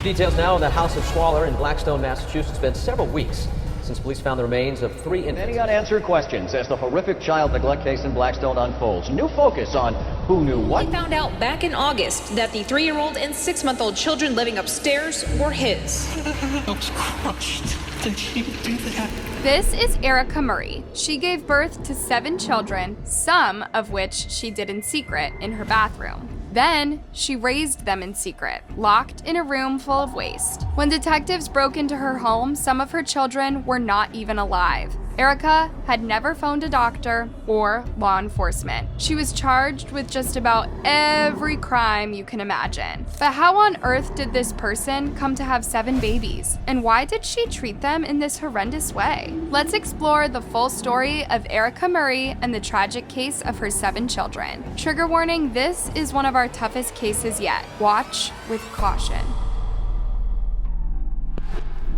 Details now in the House of Squalor in Blackstone, Massachusetts. It's been several weeks since police found the remains of 3 infants. Many unanswered questions as the horrific child neglect case in Blackstone unfolds. New focus on who knew what. He found out back in August that the 3-year-old and 6-month-old children living upstairs were his. I was crushed that she would do that. This is Erika Murray. She gave birth to 7 children, some of which she did in secret in her bathroom. Then, she raised them in secret, locked in a room full of waste. When detectives broke into her home, some of her children were not even alive. Erika had never phoned a doctor or law enforcement. She was charged with just about every crime you can imagine. But how on earth did this person come to have 7 babies? And why did she treat them in this horrendous way? Let's explore the full story of Erika Murray and the tragic case of her 7 children. Trigger warning, this is one of our toughest cases yet. Watch with caution.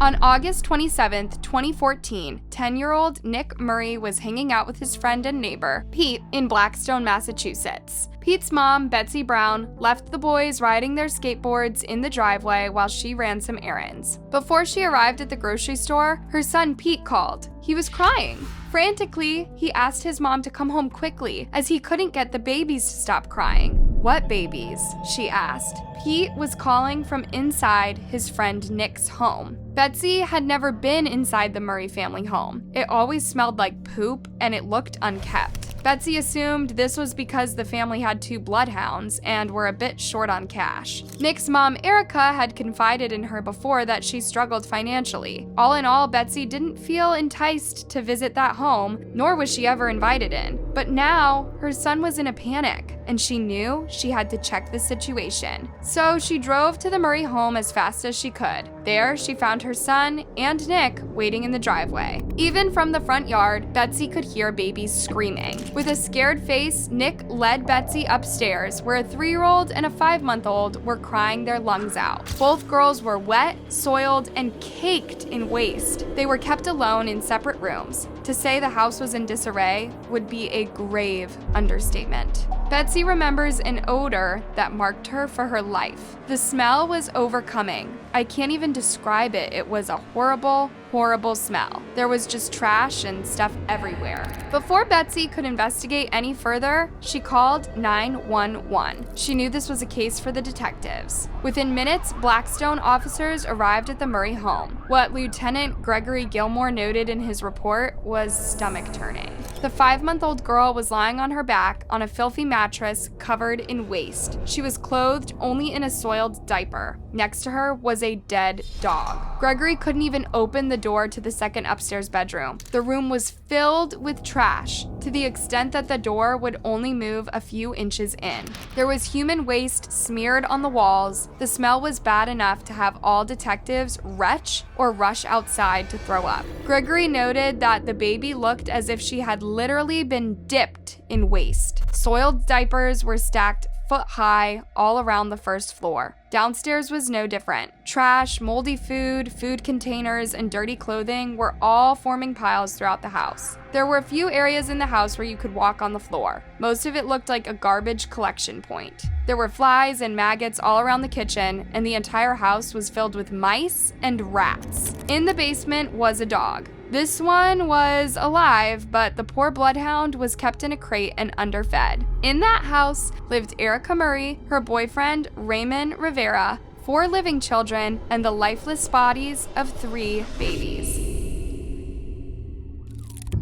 On August 27, 2014, 10-year-old Nick Murray was hanging out with his friend and neighbor, Pete, in Blackstone, Massachusetts. Pete's mom, Betsy Brown, left the boys riding their skateboards in the driveway while she ran some errands. Before she arrived at the grocery store, her son Pete called. He was crying. Frantically, he asked his mom to come home quickly, as he couldn't get the babies to stop crying. "What babies?" she asked. Pete was calling from inside his friend Nick's home. Betsy had never been inside the Murray family home. It always smelled like poop, and it looked unkept. Betsy assumed this was because the family had 2 bloodhounds and were a bit short on cash. Nick's mom, Erika, had confided in her before that she struggled financially. All in all, Betsy didn't feel enticed to visit that home, nor was she ever invited in. But now, her son was in a panic, and she knew she had to check the situation. So she drove to the Murray home as fast as she could. There, she found her son and Nick waiting in the driveway. Even from the front yard, Betsy could hear babies screaming. With a scared face, Nick led Betsy upstairs, where a 3-year-old and a 5-month-old were crying their lungs out. Both girls were wet, soiled, and caked in waste. They were kept alone in separate rooms. To say the house was in disarray would be a grave understatement. Betsy remembers an odor that marked her for her life. The smell was overcoming. I can't even describe it. It was a horrible, horrible smell. There was just trash and stuff everywhere. Before Betsy could investigate any further, she called 911. She knew this was a case for the detectives. Within minutes, Blackstone officers arrived at the Murray home. What Lieutenant Gregory Gilmore noted in his report was stomach-turning. The 5-month-old girl was lying on her back on a filthy mattress covered in waste. She was clothed only in a soiled diaper. Next to her was a dead dog. Gregory couldn't even open the door to the second upstairs bedroom. The room was filled with trash, to the extent that the door would only move a few inches in. There was human waste smeared on the walls. The smell was bad enough to have all detectives retch or rush outside to throw up. Gregory noted that the baby looked as if she had literally been dipped in waste. Soiled diapers were stacked foot high all around the first floor. Downstairs was no different. Trash, moldy food, food containers, and dirty clothing were all forming piles throughout the house. There were a few areas in the house where you could walk on the floor. Most of it looked like a garbage collection point. There were flies and maggots all around the kitchen, and the entire house was filled with mice and rats. In the basement was a dog. This one was alive, but the poor bloodhound was kept in a crate and underfed. In that house lived Erika Murray, her boyfriend Raymon Rivera, 4 living children, and the lifeless bodies of 3 babies.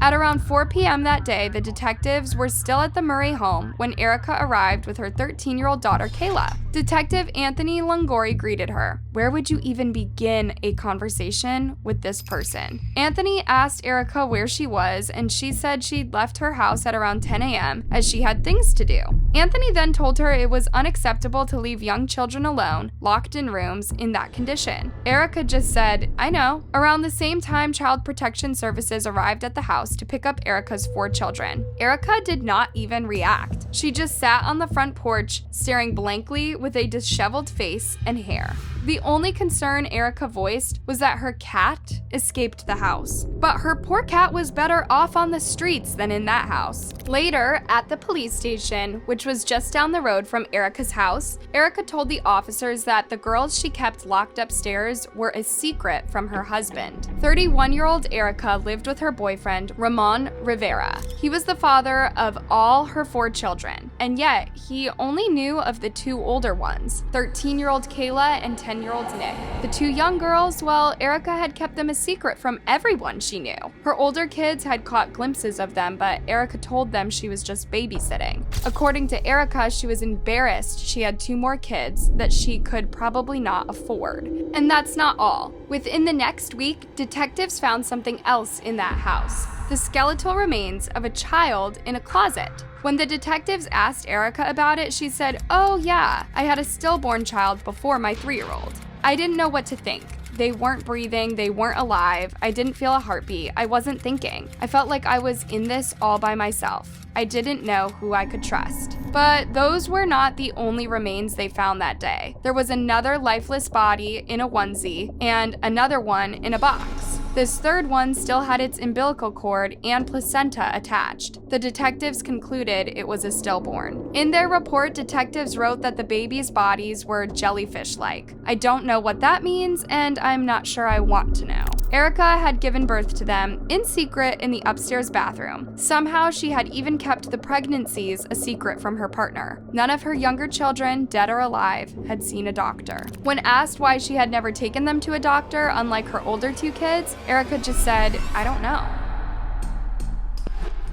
At around 4 p.m. that day, the detectives were still at the Murray home when Erika arrived with her 13-year-old daughter, Kayla. Detective Anthony Longori greeted her. Where would you even begin a conversation with this person? Anthony asked Erika where she was, and she said she'd left her house at around 10 a.m. as she had things to do. Anthony then told her it was unacceptable to leave young children alone, locked in rooms, in that condition. Erika just said, "I know." Around the same time, Child Protection Services arrived at the house to pick up Erika's 4 children. Erika did not even react. She just sat on the front porch, staring blankly with a disheveled face and hair. The only concern Erika voiced was that her cat escaped the house. But her poor cat was better off on the streets than in that house. Later, at the police station, which was just down the road from Erika's house, Erika told the officers that the girls she kept locked upstairs were a secret from her husband. 31-year-old Erika lived with her boyfriend, Raymon Rivera. He was the father of all her 4 children, and yet he only knew of the 2 older ones, 13-year-old Kayla and 10-year-old Nick. The 2 young girls, well, Erika had kept them a secret from everyone she knew. Her older kids had caught glimpses of them, but Erika told them she was just babysitting. According to Erika, she was embarrassed she had 2 more kids that she could probably not afford. And that's not all. Within the next week, detectives found something else in that house: the skeletal remains of a child in a closet. When the detectives asked Erika about it, she said, "Oh yeah, I had a stillborn child before my 3-year-old. I didn't know what to think. They weren't breathing, they weren't alive, I didn't feel a heartbeat, I wasn't thinking. I felt like I was in this all by myself. I didn't know who I could trust." But those were not the only remains they found that day. There was another lifeless body in a onesie and another one in a box. This third one still had its umbilical cord and placenta attached. The detectives concluded it was a stillborn. In their report, detectives wrote that the babies' bodies were jellyfish-like. I don't know what that means, and I'm not sure I want to know. Erika had given birth to them in secret in the upstairs bathroom. Somehow she had even kept the pregnancies a secret from her partner. None of her younger children, dead or alive, had seen a doctor. When asked why she had never taken them to a doctor, unlike her older 2 kids, Erika just said, "I don't know."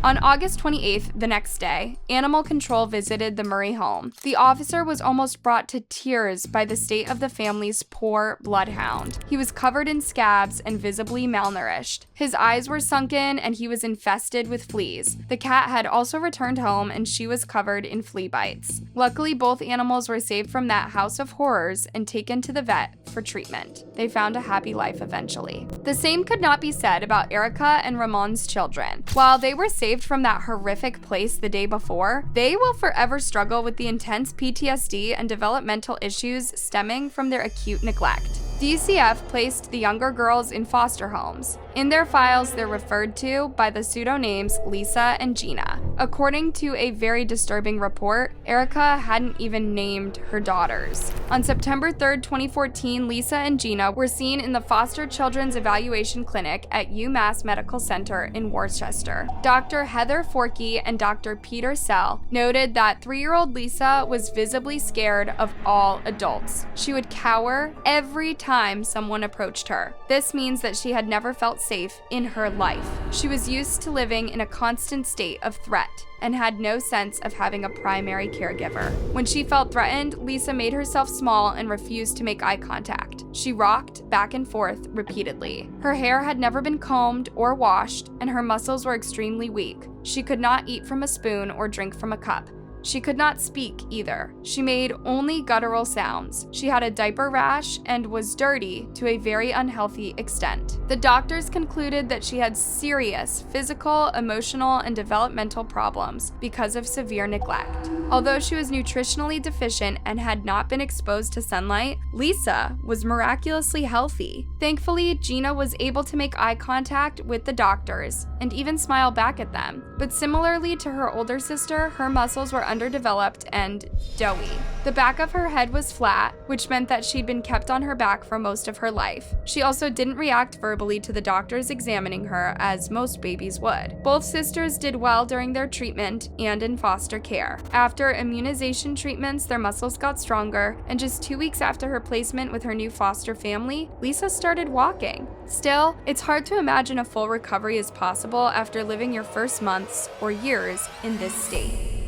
On August 28th, the next day, Animal Control visited the Murray home. The officer was almost brought to tears by the state of the family's poor bloodhound. He was covered in scabs and visibly malnourished. His eyes were sunken and he was infested with fleas. The cat had also returned home and she was covered in flea bites. Luckily, both animals were saved from that house of horrors and taken to the vet for treatment. They found a happy life eventually. The same could not be said about Erika and Ramon's children. While they were saved from that horrific place the day before, they will forever struggle with the intense PTSD and developmental issues stemming from their acute neglect. DCF placed the younger girls in foster homes. In their files, they're referred to by the pseudonames Lisa and Gina. According to a very disturbing report, Erika hadn't even named her daughters. On September 3rd, 2014, Lisa and Gina were seen in the Foster Children's Evaluation Clinic at UMass Medical Center in Worcester. Dr. Heather Forkey and Dr. Peter Sell noted that 3-year-old Lisa was visibly scared of all adults. She would cower every time someone approached her. This means that she had never felt safe in her life. She was used to living in a constant state of threat and had no sense of having a primary caregiver. When she felt threatened, Lisa made herself small and refused to make eye contact. She rocked back and forth repeatedly. Her hair had never been combed or washed, and her muscles were extremely weak. She could not eat from a spoon or drink from a cup. She could not speak either. She made only guttural sounds. She had a diaper rash and was dirty to a very unhealthy extent. The doctors concluded that she had serious physical, emotional, and developmental problems because of severe neglect. Although she was nutritionally deficient and had not been exposed to sunlight, Lisa was miraculously healthy. Thankfully, Gina was able to make eye contact with the doctors and even smile back at them. But similarly to her older sister, her muscles were underdeveloped and doughy. The back of her head was flat, which meant that she'd been kept on her back for most of her life. She also didn't react verbally to the doctors examining her, as most babies would. Both sisters did well during their treatment and in foster care. After immunization treatments, their muscles got stronger, and just 2 weeks after her placement with her new foster family, Lisa started walking. Still, it's hard to imagine a full recovery is possible after living your first months or years in this state.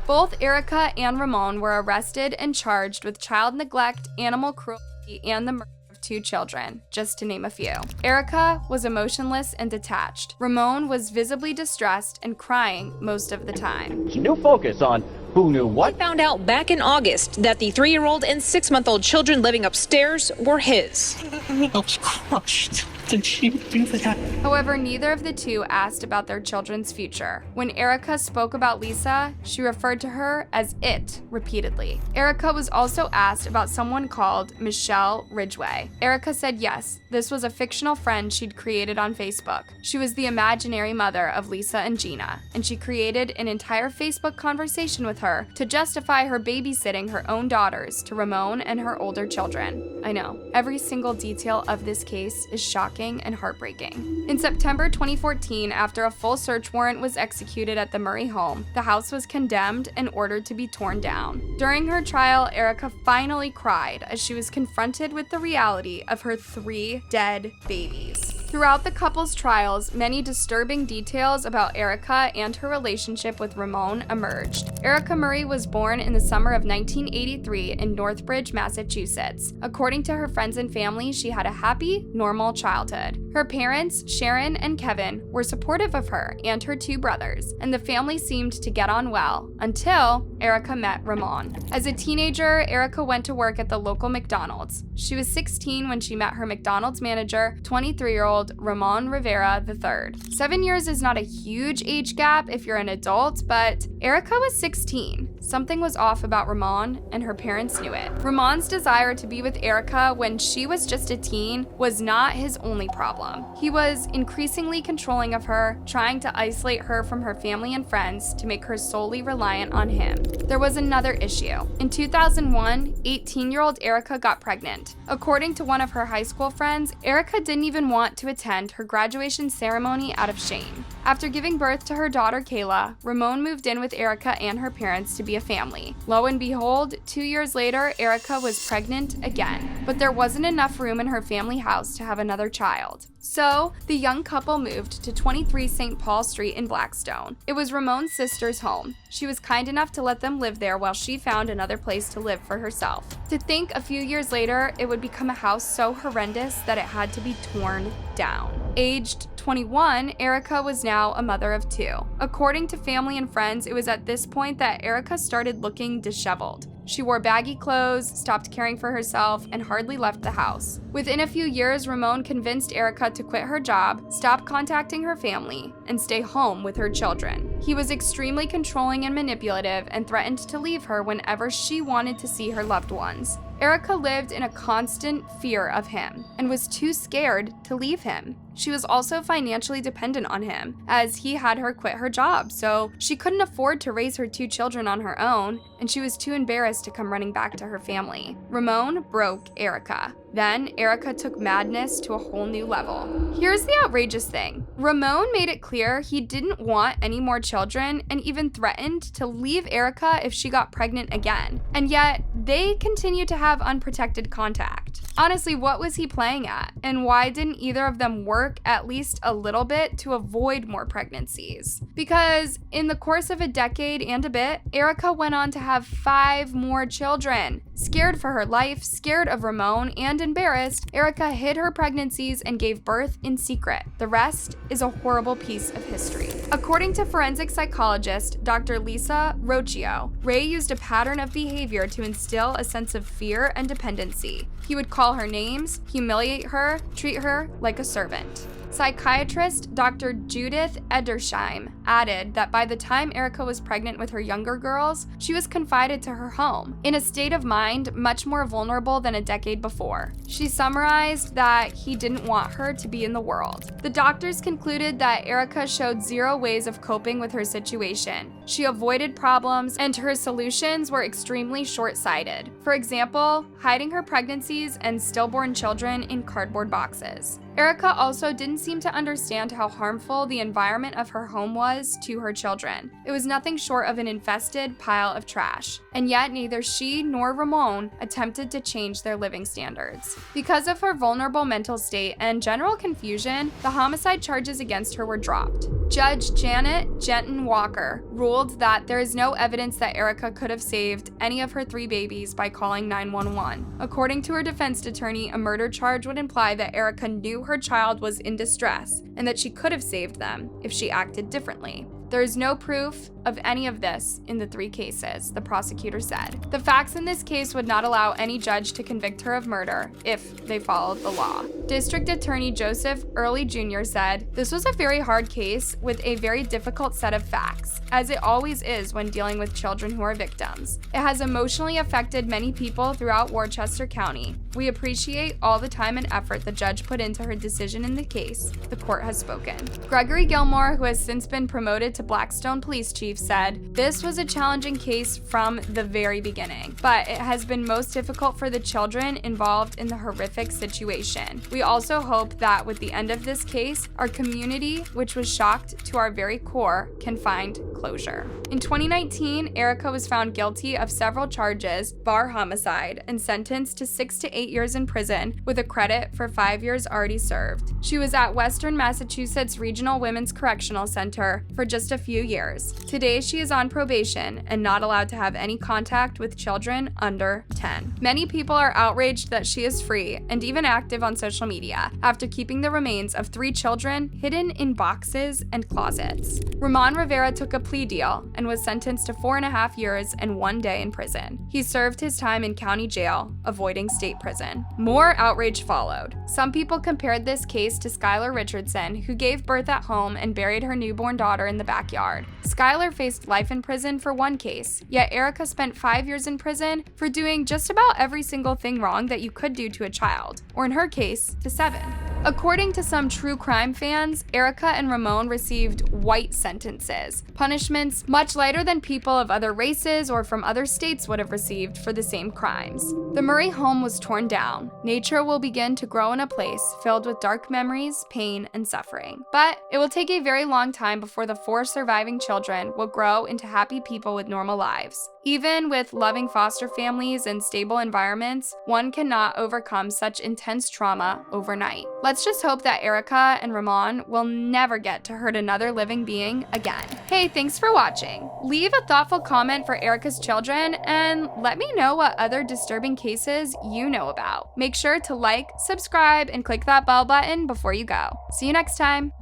Both Erika and Raymon were arrested and charged with child neglect, animal cruelty, and the murder of 2 children, just to name a few. Erika was emotionless and detached. Raymon was visibly distressed and crying most of the time. New focus on who knew what? He found out back in August that the 3-year-old and 6-month-old children living upstairs were his. I was crushed that she would do that. However, neither of the two asked about their children's future. When Erika spoke about Lisa, she referred to her as it repeatedly. Erika was also asked about someone called Michelle Ridgway. Erika said yes, this was a fictional friend she'd created on Facebook. She was the imaginary mother of Lisa and Gina, and she created an entire Facebook conversation with her to justify her babysitting her own daughters to Raymon and her older children. I know, every single detail of this case is shocking and heartbreaking. In September 2014, after a full search warrant was executed at the Murray home, the house was condemned and ordered to be torn down. During her trial, Erika finally cried as she was confronted with the reality of her 3 dead babies. Throughout the couple's trials, many disturbing details about Erika and her relationship with Raymon emerged. Erika Murray was born in the summer of 1983 in Northbridge, Massachusetts. According to her friends and family, she had a happy, normal childhood. Her parents, Sharon and Kevin, were supportive of her and her 2 brothers, and the family seemed to get on well until Erika met Raymon. As a teenager, Erika went to work at the local McDonald's. She was 16 when she met her McDonald's manager, 23-year-old Raymon Rivera III. 7 years is not a huge age gap if you're an adult, but Erika was 16. Something was off about Raymon, and her parents knew it. Raymon's desire to be with Erika when she was just a teen was not his only problem. He was increasingly controlling of her, trying to isolate her from her family and friends to make her solely reliant on him. There was another issue. In 2001, 18-year-old Erika got pregnant. According to one of her high school friends, Erika didn't even want to attend her graduation ceremony out of shame. After giving birth to her daughter Kayla, Raymon moved in with Erika and her parents to be a family. Lo and behold, 2 years later, Erika was pregnant again. But there wasn't enough room in her family house to have another child. So, the young couple moved to 23 St. Paul Street in Blackstone. It was Ramon's sister's home. She was kind enough to let them live there while she found another place to live for herself. To think a few years later, it would become a house so horrendous that it had to be torn down. Aged 21, Erika was now a mother of 2. According to family and friends, it was at this point that Erika started looking disheveled. She wore baggy clothes, stopped caring for herself, and hardly left the house. Within a few years, Raymon convinced Erika to quit her job, stop contacting her family, and stay home with her children. He was extremely controlling and manipulative and threatened to leave her whenever she wanted to see her loved ones. Erika lived in a constant fear of him and was too scared to leave him. She was also financially dependent on him, as he had her quit her job, so she couldn't afford to raise her 2 children on her own, and she was too embarrassed to come running back to her family. Raymon broke Erika. Then, Erika took madness to a whole new level. Here's the outrageous thing. Raymon made it clear he didn't want any more children and even threatened to leave Erika if she got pregnant again. And yet, they continued to have unprotected contact. Honestly, what was he playing at? And why didn't either of them work at least a little bit to avoid more pregnancies? Because in the course of a decade and a bit, Erika went on to have 5 more children. Scared for her life, scared of Raymon, and embarrassed, Erika hid her pregnancies and gave birth in secret. The rest is a horrible piece of history. According to forensic psychologist Dr. Lisa Rocchio, Ray used a pattern of behavior to instill a sense of fear and dependency. He would call her names, humiliate her, treat her like a servant. Psychiatrist Dr. Judith Edersheim added that by the time Erika was pregnant with her younger girls, she was confided to her home, in a state of mind much more vulnerable than a decade before. She summarized that he didn't want her to be in the world. The doctors concluded that Erika showed 0 ways of coping with her situation. She avoided problems, and her solutions were extremely short-sighted. For example, hiding her pregnancies and stillborn children in cardboard boxes. Erika also didn't seem to understand how harmful the environment of her home was to her children. It was nothing short of an infested pile of trash. And yet neither she nor Raymon attempted to change their living standards. Because of her vulnerable mental state and general confusion, the homicide charges against her were dropped. Judge Janet Jenton Walker ruled that there is no evidence that Erika could have saved any of her 3 babies by calling 911. According to her defense attorney, a murder charge would imply that Erika knew her child was in distress and that she could have saved them if she acted differently. There is no proof of any of this in the 3 cases, the prosecutor said. The facts in this case would not allow any judge to convict her of murder if they followed the law. District Attorney Joseph Early Jr. said, "This was a very hard case with a very difficult set of facts, as it always is when dealing with children who are victims. It has emotionally affected many people throughout Worcester County. We appreciate all the time and effort the judge put into her decision in the case. The court has spoken." Gregory Gilmore, who has since been promoted to Blackstone Police Chief, said, "This was a challenging case from the very beginning, but it has been most difficult for the children involved in the horrific situation. We also hope that with the end of this case, our community, which was shocked to our very core, can find closure." In 2019, Erika was found guilty of several charges, bar homicide, and sentenced to 6 to 8 years in prison with a credit for 5 years already served. She was at Western Massachusetts Regional Women's Correctional Center for just a few years. Today, she is on probation and not allowed to have any contact with children under 10. Many people are outraged that she is free and even active on social media after keeping the remains of 3 children hidden in boxes and closets. Ramon Rivera took a plea deal and was sentenced to 4.5 years and 1 day in prison. He served his time in county jail, avoiding state prison. More outrage followed. Some people compared this case to Squalor Richardson, who gave birth at home and buried her newborn daughter in the backyard. Squalor faced life in prison for one case, yet Erika spent 5 years in prison for doing just about every single thing wrong that you could do to a child, or in her case, to 7. According to some true crime fans, Erika and Raymon received white sentences, punishments much lighter than people of other races or from other states would have received for the same crimes. The Murray home was torn down. Nature will begin to grow in a place filled with dark memories, pain, and suffering. But it will take a very long time before the 4 surviving children will grow into happy people with normal lives. Even with loving foster families and stable environments, one cannot overcome such intense trauma overnight. Let's just hope that Erika and Raymon will never get to hurt another living being again. Hey, thanks for watching. Leave a thoughtful comment for Erika's children and let me know what other disturbing cases you know about. Make sure to like, subscribe, and click that bell button before you go. See you next time.